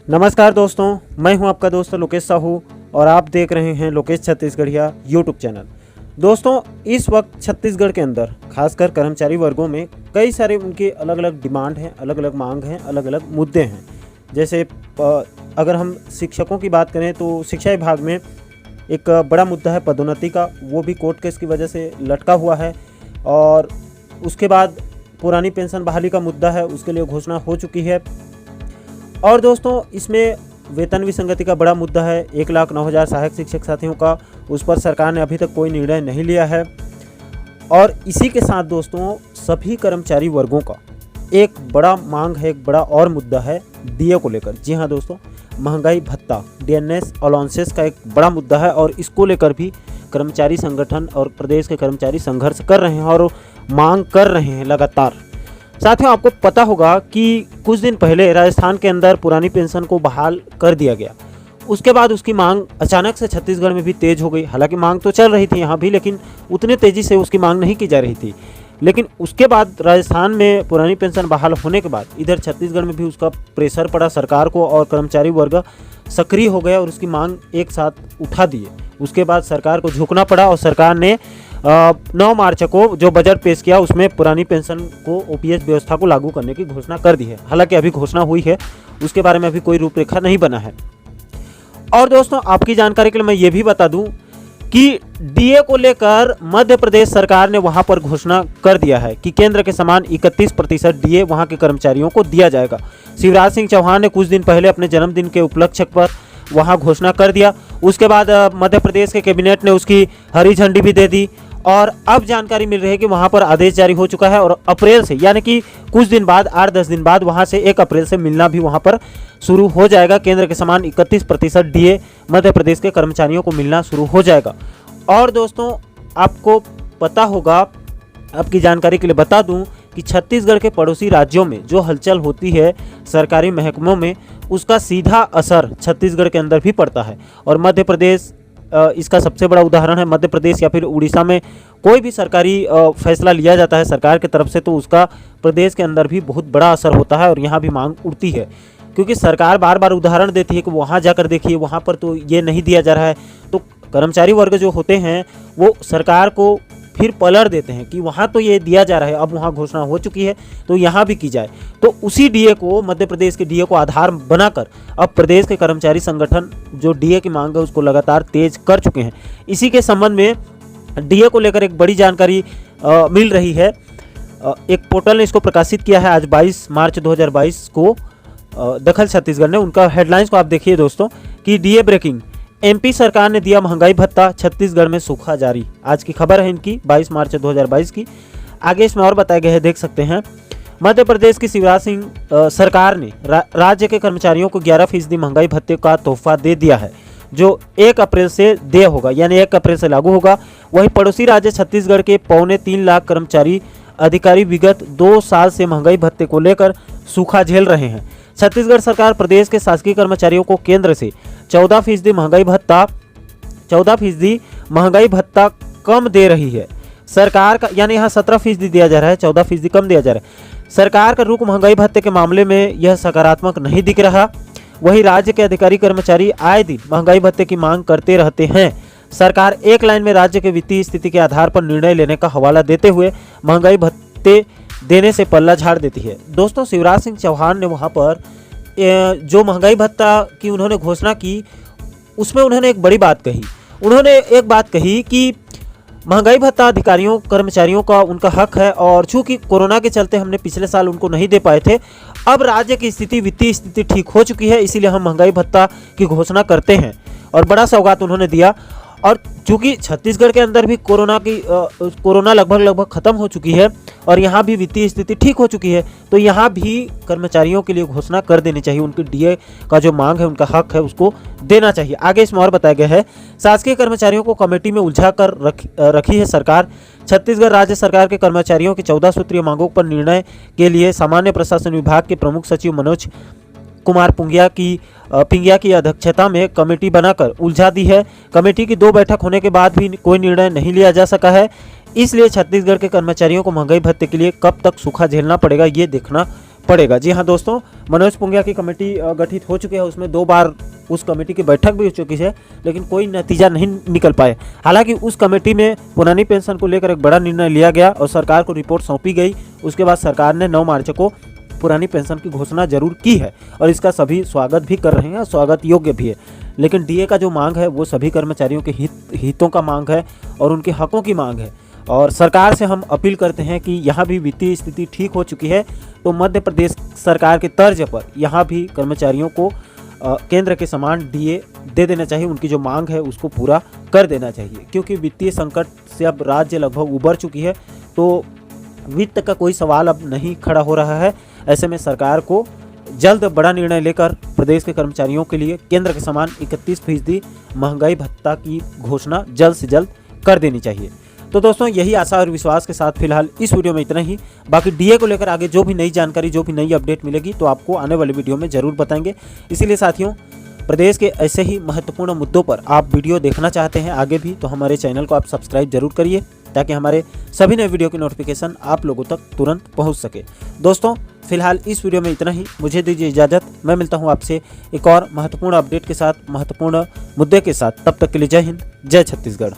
नमस्कार दोस्तों, मैं हूं आपका दोस्त लोकेश साहू और आप देख रहे हैं लोकेश छत्तीसगढ़िया यूट्यूब चैनल। दोस्तों, इस वक्त छत्तीसगढ़ के अंदर खासकर कर्मचारी वर्गों में कई सारे उनके अलग अलग डिमांड हैं, अलग अलग मांग हैं, अलग अलग मुद्दे हैं। जैसे अगर हम शिक्षकों की बात करें तो शिक्षा विभाग में एक बड़ा मुद्दा है पदोन्नति का, वो भी कोर्ट केस की वजह से लटका हुआ है। और उसके बाद पुरानी पेंशन बहाली का मुद्दा है, उसके लिए घोषणा हो चुकी है। और दोस्तों, इसमें वेतन विसंगति का बड़ा मुद्दा है, 1,09,000 सहायक शिक्षक साथियों का, उस पर सरकार ने अभी तक कोई निर्णय नहीं लिया है। और इसी के साथ दोस्तों, सभी कर्मचारी वर्गों का एक बड़ा मांग है, एक बड़ा और मुद्दा है डीए को लेकर। जी हाँ दोस्तों, महंगाई भत्ता डीएनएस अलाउंसेस का एक बड़ा मुद्दा है और इसको लेकर भी कर्मचारी संगठन और प्रदेश के कर्मचारी संघर्ष कर रहे हैं और मांग कर रहे हैं लगातार। साथियों, आपको पता होगा कि कुछ दिन पहले राजस्थान के अंदर पुरानी पेंशन को बहाल कर दिया गया। उसके बाद उसकी मांग अचानक से छत्तीसगढ़ में भी तेज हो गई। हालांकि मांग तो चल रही थी यहाँ भी, लेकिन उतने तेज़ी से उसकी मांग नहीं की जा रही थी। लेकिन उसके बाद राजस्थान में पुरानी पेंशन बहाल होने के बाद इधर छत्तीसगढ़ में भी उसका प्रेशर पड़ा सरकार को और कर्मचारी वर्ग सक्रिय हो गया और उसकी मांग एक साथ उठा दिए। उसके बाद सरकार को झुकना पड़ा और सरकार ने 9 मार्च को जो बजट पेश किया उसमें पुरानी पेंशन को ओपीएस व्यवस्था को लागू करने की घोषणा कर दी है। हालांकि अभी घोषणा हुई है, उसके बारे में अभी कोई रूपरेखा नहीं बना है। और दोस्तों, आपकी जानकारी के लिए मैं ये भी बता दूं कि डीए को लेकर मध्य प्रदेश सरकार ने वहां पर घोषणा कर दिया है कि केंद्र के समान 31% डीए वहां के कर्मचारियों को दिया जाएगा। शिवराज सिंह चौहान ने कुछ दिन पहले अपने जन्मदिन के उपलक्ष्य पर वहां घोषणा कर दिया। उसके बाद मध्य प्रदेश के कैबिनेट ने उसकी हरी झंडी भी दे दी और अब जानकारी मिल रही है कि वहां पर आदेश जारी हो चुका है और अप्रैल से, यानी कि कुछ दिन बाद, 8-10 दिन बाद वहां से 1 अप्रैल से मिलना भी वहां पर शुरू हो जाएगा। केंद्र के समान 31% डीए मध्य प्रदेश के कर्मचारियों को मिलना शुरू हो जाएगा। और दोस्तों, आपको पता होगा, आपकी जानकारी के लिए बता दूं कि छत्तीसगढ़ के पड़ोसी राज्यों में जो हलचल होती है सरकारी महकमों में, उसका सीधा असर छत्तीसगढ़ के अंदर भी पड़ता है। और मध्य प्रदेश इसका सबसे बड़ा उदाहरण है। मध्य प्रदेश या फिर उड़ीसा में कोई भी सरकारी फैसला लिया जाता है सरकार की तरफ से, तो उसका प्रदेश के अंदर भी बहुत बड़ा असर होता है और यहाँ भी मांग उठती है। क्योंकि सरकार बार बार उदाहरण देती है कि वहाँ जाकर देखिए, वहाँ पर तो ये नहीं दिया जा रहा है। तो कर्मचारी वर्ग जो होते हैं वो सरकार को फिर पलट देते हैं कि वहाँ तो ये दिया जा रहा है, अब वहाँ घोषणा हो चुकी है तो यहाँ भी की जाए। तो उसी डीए को, मध्य प्रदेश के डीए को आधार बनाकर अब प्रदेश के कर्मचारी संगठन जो डीए की मांग है उसको लगातार तेज कर चुके हैं। इसी के संबंध में डीए को लेकर एक बड़ी जानकारी मिल रही है। एक पोर्टल ने इसको प्रकाशित किया है आज 22 मार्च 2022 को, दखल छत्तीसगढ़ ने। उनका हेडलाइंस को आप देखिए दोस्तों कि डीए ब्रेकिंग, एमपी सरकार ने दिया महंगाई भत्ता, छत्तीसगढ़ में सूखा जारी। आज की खबर है इनकी 22 मार्च 2022 की। आगे इसमें और बताया गया है, देख सकते हैं। मध्य प्रदेश की शिवराज सिंह सरकार ने राज्य के कर्मचारियों को 11% महंगाई भत्ते का तोहफा दे दिया है, जो 1 अप्रैल से देय होगा, यानी 1 अप्रैल से लागू होगा। वहीं पड़ोसी राज्य छत्तीसगढ़ के 3.25 लाख कर्मचारी अधिकारी विगत 2 साल से महंगाई भत्ते को लेकर सूखा झेल रहे हैं। छत्तीसगढ़ सरकार प्रदेश के शासकीय कर्मचारियों को केंद्र से 14% महंगाई भत्ता कम दे रही है। सरकार का, यानी यहाँ 17% दिया जा रहा है, 14% कम दिया जा रहा है। सरकार का रुख महंगाई भत्ते के मामले में यह सकारात्मक नहीं दिख रहा। वहीं राज्य के अधिकारी कर्मचारी आए दिन महंगाई भत्ते की मांग करते रहते हैं। सरकार एक लाइन में राज्य के वित्तीय स्थिति के आधार पर निर्णय लेने का हवाला देते हुए महंगाई भत्ते देने से पल्ला झाड़ देती है। दोस्तों, शिवराज सिंह चौहान ने वहाँ पर जो महंगाई भत्ता की उन्होंने घोषणा की, उसमें उन्होंने एक बड़ी बात कही। उन्होंने एक बात कही कि महंगाई भत्ता अधिकारियों कर्मचारियों का उनका हक है और चूंकि कोरोना के चलते हमने पिछले साल उनको नहीं दे पाए थे, अब राज्य की स्थिति, वित्तीय स्थिति ठीक हो चुकी है, इसीलिए हम महंगाई भत्ता की घोषणा करते हैं। और बड़ा सौगात उन्होंने दिया। और चूंकि छत्तीसगढ़ के अंदर भी कोरोना लगभग खत्म हो चुकी है और यहाँ भी वित्तीय स्थिति ठीक हो चुकी है, तो यहाँ भी कर्मचारियों के लिए घोषणा कर देनी चाहिए। उनकी डीए का जो मांग है, उनका हक है, उसको देना चाहिए। आगे इसमें और बताया गया है, शासकीय कर्मचारियों को कमेटी में उलझा कर रखी है सरकार। छत्तीसगढ़ राज्य सरकार के कर्मचारियों की 14 सूत्रीय मांगों पर निर्णय के लिए सामान्य प्रशासन विभाग के प्रमुख सचिव मनोज कुमार पिंगिया की अध्यक्षता में कमेटी बनाकर उलझा दी है। कमेटी की 2 बैठक होने के बाद भी कोई निर्णय नहीं लिया जा सका है। इसलिए छत्तीसगढ़ के कर्मचारियों को महंगाई भत्ते के लिए कब तक सूखा झेलना पड़ेगा, ये देखना पड़ेगा। जी हाँ दोस्तों, मनोज पुंगिया की कमेटी गठित हो चुकी है, उसमें 2 बार उस कमेटी की बैठक भी हो चुकी है, लेकिन कोई नतीजा नहीं निकल पाए। हालांकि उस कमेटी में पुरानी पेंशन को लेकर एक बड़ा निर्णय लिया गया और सरकार को रिपोर्ट सौंपी गई। उसके बाद सरकार ने 9 मार्च को पुरानी पेंशन की घोषणा जरूर की है और इसका सभी स्वागत भी कर रहे हैं, स्वागत योग्य भी है। लेकिन डीए का जो मांग है वो सभी कर्मचारियों के हितों का मांग है और उनके हकों की मांग है। और सरकार से हम अपील करते हैं कि यहाँ भी वित्तीय स्थिति ठीक हो चुकी है, तो मध्य प्रदेश सरकार के तर्ज पर यहाँ भी कर्मचारियों को केंद्र के समान डीए दे देना चाहिए। उनकी जो मांग है उसको पूरा कर देना चाहिए, क्योंकि वित्तीय संकट से अब राज्य लगभग उबर चुकी है, तो वित्त का कोई सवाल अब नहीं खड़ा हो रहा है। ऐसे में सरकार को जल्द बड़ा निर्णय लेकर प्रदेश के कर्मचारियों के लिए केंद्र के समान 31% महंगाई भत्ता की घोषणा जल्द से जल्द कर देनी चाहिए। तो दोस्तों, यही आशा और विश्वास के साथ फिलहाल इस वीडियो में इतना ही। बाकी डीए को लेकर आगे जो भी नई जानकारी, जो भी नई अपडेट मिलेगी तो आपको आने वाले वीडियो में जरूर बताएंगे। इसीलिए साथियों, प्रदेश के ऐसे ही महत्वपूर्ण मुद्दों पर आप वीडियो देखना चाहते हैं आगे भी, तो हमारे चैनल को आप सब्सक्राइब जरूर करिए, ताकि हमारे सभी नए वीडियो की नोटिफिकेशन आप लोगों तक तुरंत पहुंच सके। दोस्तों, फिलहाल इस वीडियो में इतना ही। मुझे दीजिए इजाज़त। मैं मिलता हूं आपसे एक और महत्वपूर्ण अपडेट के साथ, महत्वपूर्ण मुद्दे के साथ। तब तक के लिए जय हिंद, जय छत्तीसगढ़।